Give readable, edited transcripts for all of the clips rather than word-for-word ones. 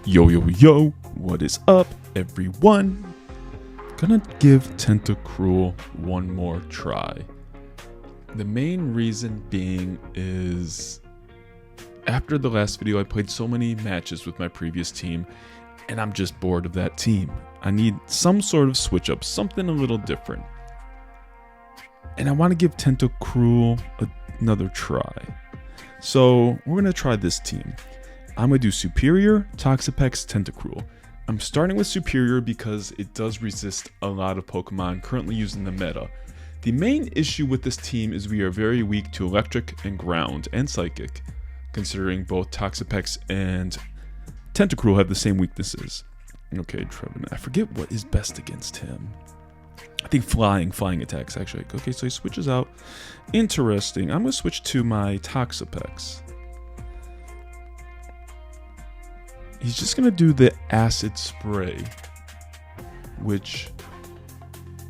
Yo, yo, yo, what is up, everyone? Gonna give TentaCruel one more try. The main reason being is after the last video, I played so many matches with my previous team, and I'm just bored of that team. I need some sort of switch up, something a little different. And I want to give TentaCruel another try. So we're gonna try this team. I'm going to do Serperior, Toxapex, TentaCruel. I'm starting with Serperior because it does resist a lot of Pokemon currently using the meta. The main issue with this team is we are very weak to Electric and Ground and Psychic, considering both Toxapex and TentaCruel have the same weaknesses. Okay, Trevor, I forget what is best against him. I think flying attacks actually. Okay, so he switches out. Interesting. I'm going to switch to my Toxapex. He's just going to do the acid spray, which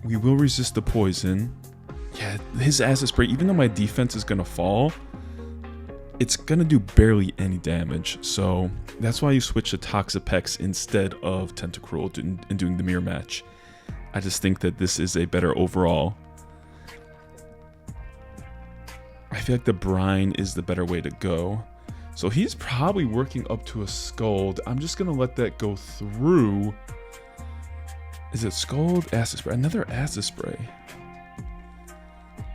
we will resist the poison. Yeah, his acid spray, even though my defense is going to fall, it's going to do barely any damage. So that's why you switch to Toxapex instead of TentaCruel and doing the mirror match. I just think that this is a better overall. I feel like the brine is the better way to go. So he's probably working up to a Scold. I'm just going to let that go through. Is it Scold? Acid Spray. Another Acid Spray.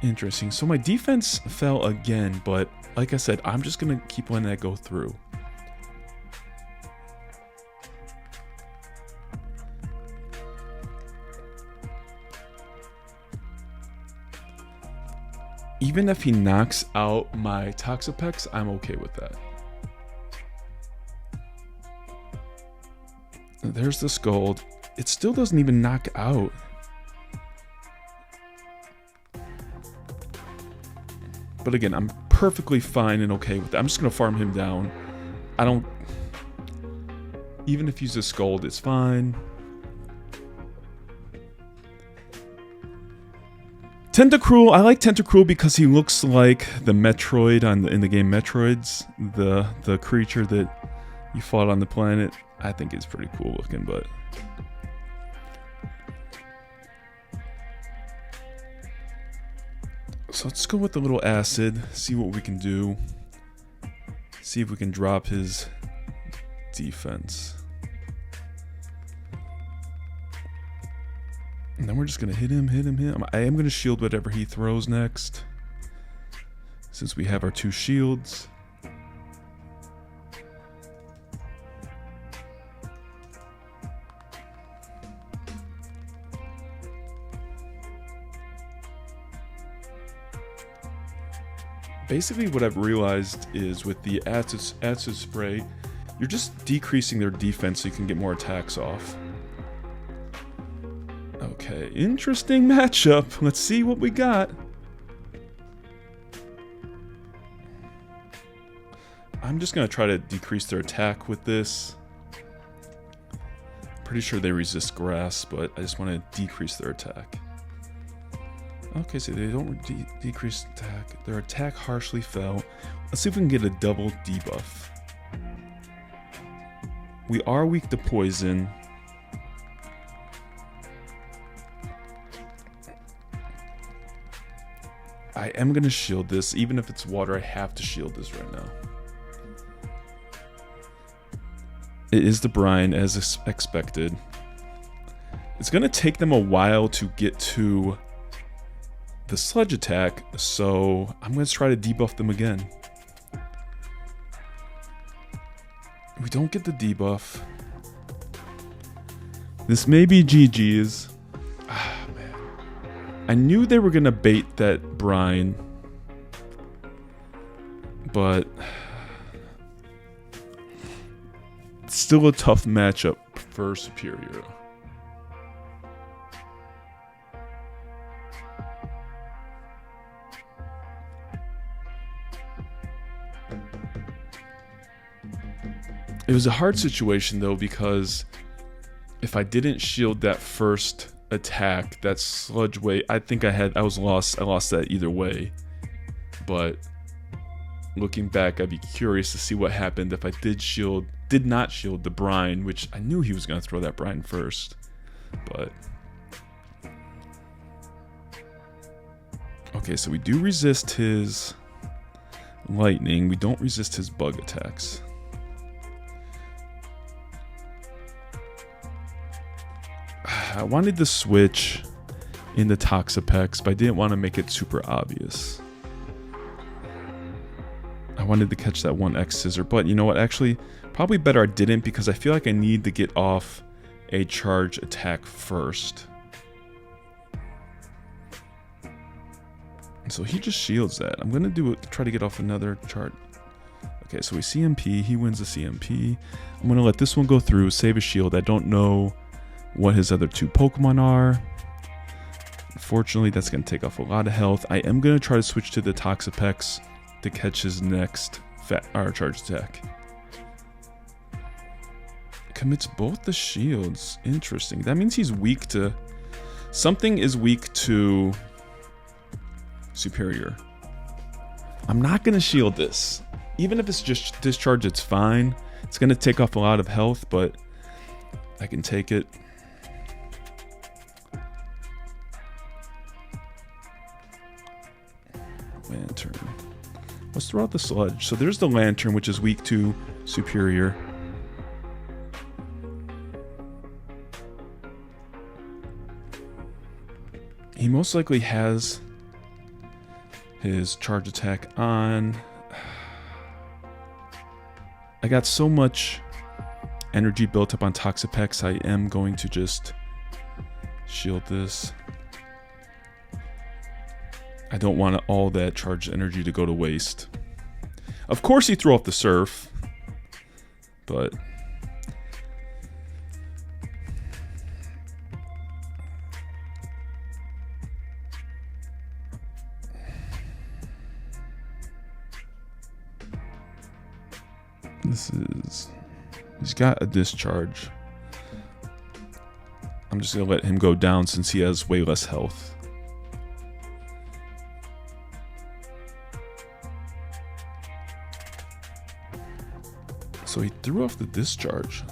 Interesting. So my defense fell again, but like I said, I'm just going to keep letting that go through. Even if he knocks out my Toxapex, I'm okay with that. There's the Scold. It still doesn't even knock out. But again, I'm perfectly fine and okay with that. I'm just going to farm him down. I don't... Even if he's a Scold, it's fine. TentaCruel, I like TentaCruel because he looks like the Metroid in the game Metroids, the creature that you fought on the planet. I think it's pretty cool looking, but so let's go with the little acid, see what we can do. See if we can drop his defense. And then we're just going to hit him. I am going to shield whatever he throws next, since we have our two shields. Basically what I've realized is with the acid spray, you're just decreasing their defense so you can get more attacks off. Okay, interesting matchup. Let's see what we got. I'm just going to try to decrease their attack with this. Pretty sure they resist grass, but I just want to decrease their attack. Okay, so they don't decrease attack. Their attack harshly fell. Let's see if we can get a double debuff. We are weak to poison. I am going to shield this. Even if it's water, I have to shield this right now. It is the brine, as expected. It's going to take them a while to get to the sludge attack, so I'm going to try to debuff them again. We don't get the debuff. This may be GG's. Ah, man. I knew they were going to bait that brine, but it's still a tough matchup for Serperior. It was a hard situation though, because if I didn't shield that first attack, that sludge wave, I think I lost that either way. But looking back, I'd be curious to see what happened if I did shield did not shield the brine, which I knew he was going to throw that brine first. But okay, so we do resist his lightning. We don't resist his bug attacks. I wanted to switch in the Toxapex, but I didn't want to make it super obvious. I wanted to catch that 1x scissor, but you know what? Actually, probably better I didn't, because I feel like I need to get off a charge attack first. So he just shields that. I'm going to do it, try to get off another charge. Okay, so we CMP. He wins the CMP. I'm going to let this one go through, save a shield. I don't know what his other 2 Pokemon are. Unfortunately, that's going to take off a lot of health. I am going to try to switch to the Toxapex to catch his next charge attack. Commits both the shields. Interesting. That means he's weak to... Something is weak to Serperior. I'm not going to shield this. Even if it's just discharge, it's fine. It's going to take off a lot of health, but I can take it. Lantern. Let's throw out the sludge. So there's the lantern, which is weak to Serperior. He most likely has his charge attack on. I got so much energy built up on Toxapex, I am going to just shield this. I don't want all that charged energy to go to waste. Of course he threw off the surf, but he's got a discharge. I'm just gonna let him go down since he has way less health. So he threw off the discharge.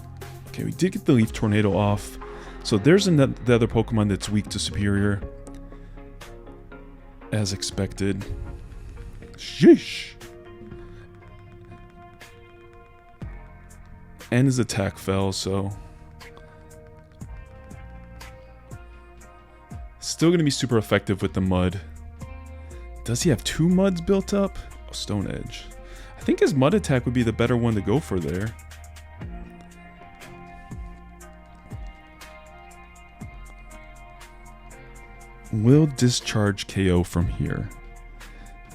Okay, we did get the Leaf Tornado off. So there's the other Pokemon that's weak to Serperior. As expected. Sheesh. And his attack fell, so... Still going to be super effective with the mud. Does he have 2 muds built up? Oh, Stone Edge. I think his mud attack would be the better one to go for there. Will discharge KO from here?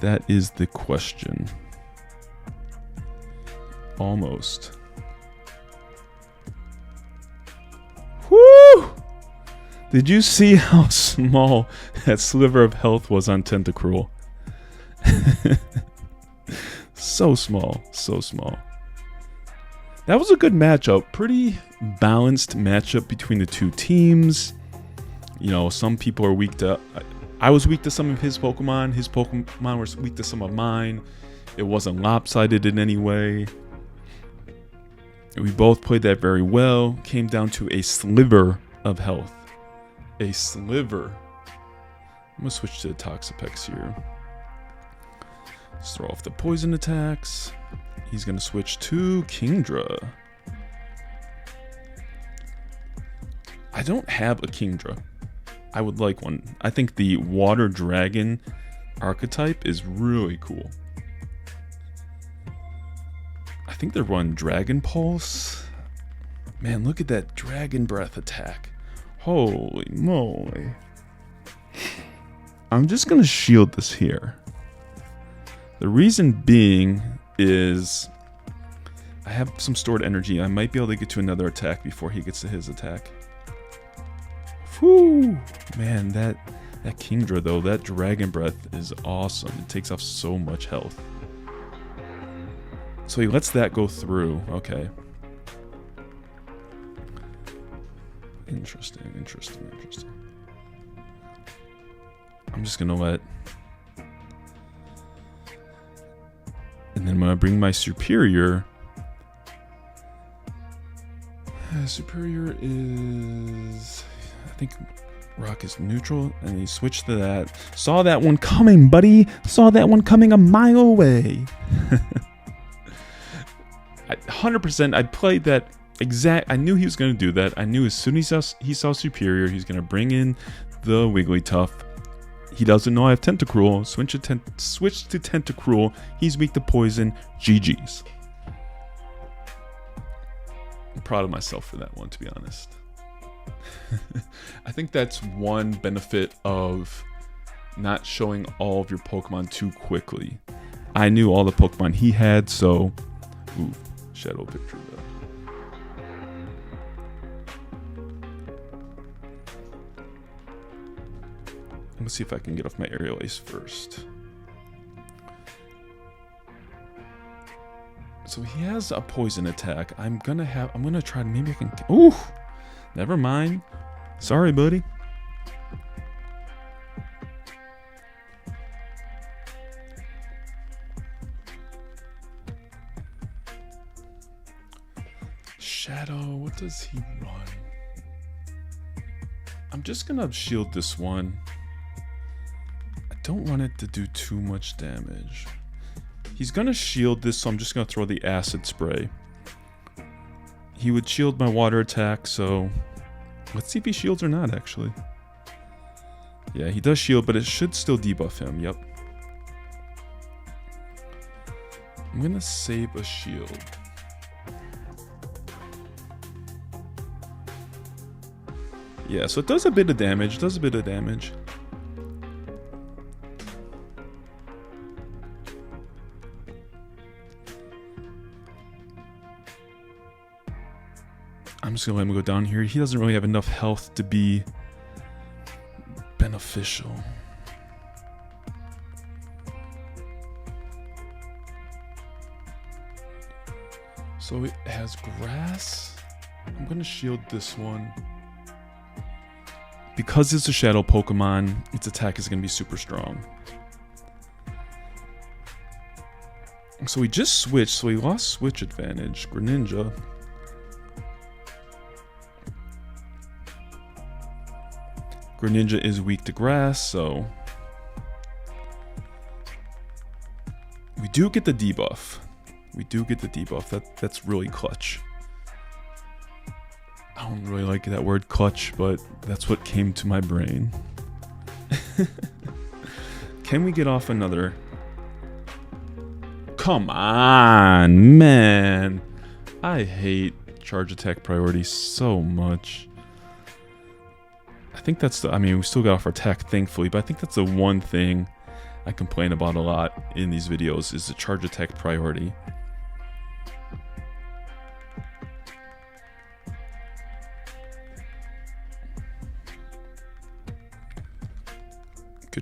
That is the question. Almost. Woo! Did you see how small that sliver of health was on TentaCruel? So small, so small. That was a good matchup. Pretty balanced matchup between the two teams. You know, some people are weak to... I was weak to some of his Pokemon. His Pokemon were weak to some of mine. It wasn't lopsided in any way. We both played that very well. Came down to a sliver of health. A sliver. I'm going to switch to the Toxapex here. Let's throw off the poison attacks. He's going to switch to Kingdra. I don't have a Kingdra. I would like one. I think the Water Dragon archetype is really cool. I think they're running Dragon Pulse. Man, look at that Dragon Breath attack. Holy moly. I'm just going to shield this here. The reason being is I have some stored energy. I might be able to get to another attack before he gets to his attack. Whew. Man, that Kingdra though, that Dragon Breath is awesome. It takes off so much health. So he lets that go through. Okay. Interesting. I'm just gonna let... And then when I bring my Serperior, Serperior is, I think Rock is neutral, and he switched to that. Saw that one coming, buddy. Saw that one coming a mile away. 100%, I played that exact. I knew he was going to do that. I knew as soon as he saw Serperior, he's going to bring in the Wigglytuff. He doesn't know I have TentaCruel. Switch to TentaCruel. He's weak to poison. GG's. I'm proud of myself for that one, to be honest. I think that's one benefit of not showing all of your Pokemon too quickly. I knew all the Pokemon he had, so... Ooh, shadow picture though. Let's see if I can get off my Aerial Ace first. So he has a poison attack. I'm gonna try, maybe I can, ooh, never mind. Sorry, buddy. Shadow, what does he run? I'm just gonna shield this one. I don't want it to do too much damage. He's gonna shield this, so I'm just gonna throw the acid spray. He would shield my water attack, so let's see if he shields or not, actually. Yeah, he does shield, but it should still debuff him. Yep. I'm gonna save a shield. Yeah, so it does a bit of damage. I'm just gonna let him go down here. He doesn't really have enough health to be beneficial. So it has grass. I'm gonna shield this one. Because it's a shadow Pokemon, its attack is gonna be super strong. So we just switched, so we lost switch advantage. Greninja. Greninja is weak to grass, so we do get the debuff. That's really clutch. I don't really like that word clutch, but that's what came to my brain. Can we get off another? Come on, man. I hate charge attack priority so much. I think that's the, I mean, we still got off our attack, thankfully, but I think that's the one thing I complain about a lot in these videos is the charge attack priority.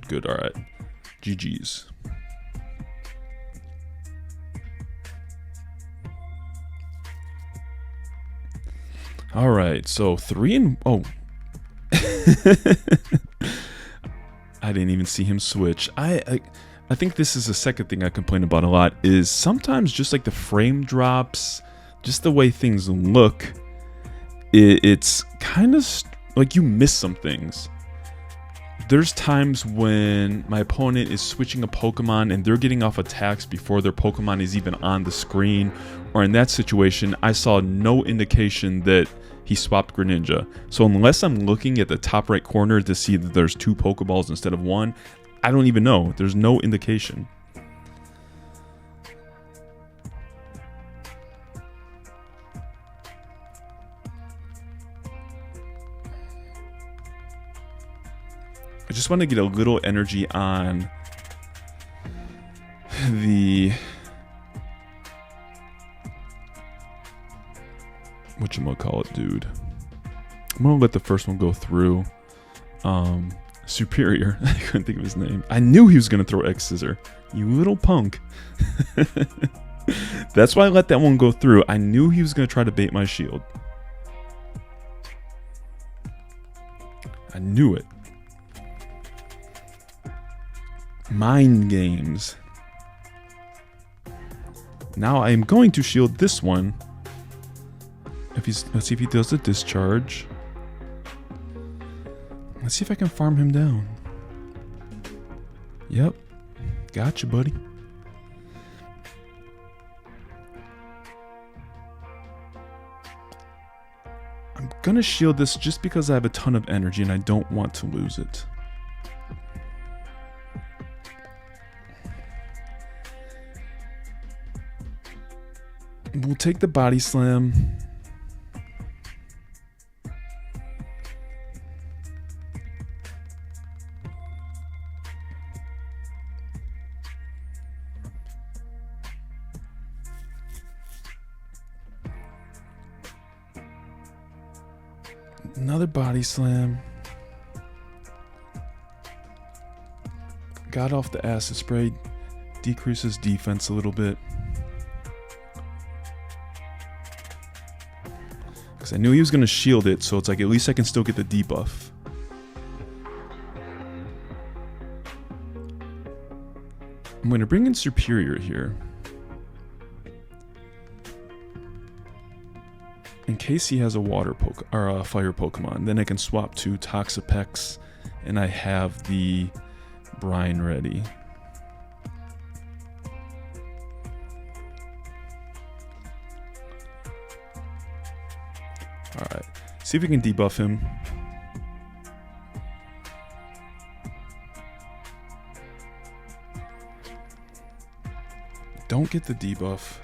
Good, alright. GG's. Alright, so 3 and... Oh. I didn't even see him switch. I think this is the second thing I complain about a lot is sometimes just like the frame drops, just the way things look, it's kind of like you miss some things. There's times when my opponent is switching a Pokemon and they're getting off attacks before their Pokemon is even on the screen, or in that situation, I saw no indication that he swapped Greninja. So unless I'm looking at the top right corner to see that there's 2 Pokeballs instead of 1, I don't even know. There's no indication. I just want to get a little energy on the whatchamacallit, dude. I'm gonna let the first one go through. Serperior. I couldn't think of his name. I knew he was gonna throw X Scissor. You little punk. That's why I let that one go through. I knew he was gonna try to bait my shield. I knew it. Mind games. Now I am going to shield this one. Let's see if he does the discharge. Let's see if I can farm him down. Yep. Gotcha, buddy. I'm gonna shield this just because I have a ton of energy and I don't want to lose it. We'll take the body slam. Another body slam. Got off the acid spray. Decreases defense a little bit. Because I knew he was going to shield it, so it's like at least I can still get the debuff. I'm going to bring in Serperior here. In case he has a water or a fire Pokemon, then I can swap to Toxapex, and I have the brine ready. Alright, see if we can debuff him. Don't get the debuff.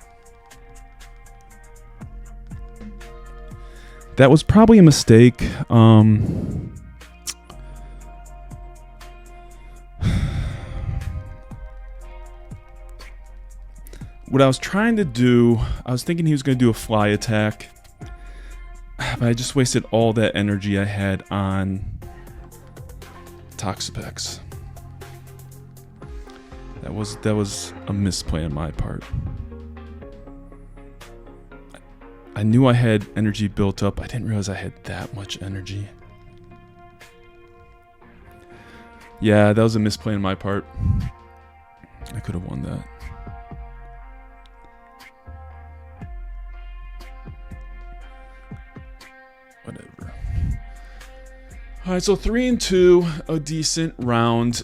That was probably a mistake. What I was trying to do, I was thinking he was going to do a fly attack. But I just wasted all that energy I had on Toxapex. That was a misplay on my part. I knew I had energy built up. I didn't realize I had that much energy. Yeah, that was a misplay on my part. I could have won that. Whatever. Alright, so 3-2, a decent round.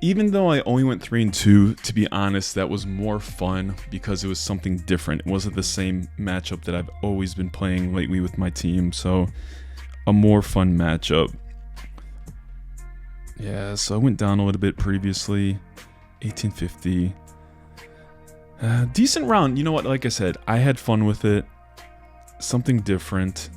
Even though I only went 3-2, to be honest, that was more fun because it was something different. It wasn't the same matchup that I've always been playing lately with my team, so a more fun matchup. Yeah, so I went down a little bit previously, 1850. Decent round. You know what, like I said, I had fun with it. Something different.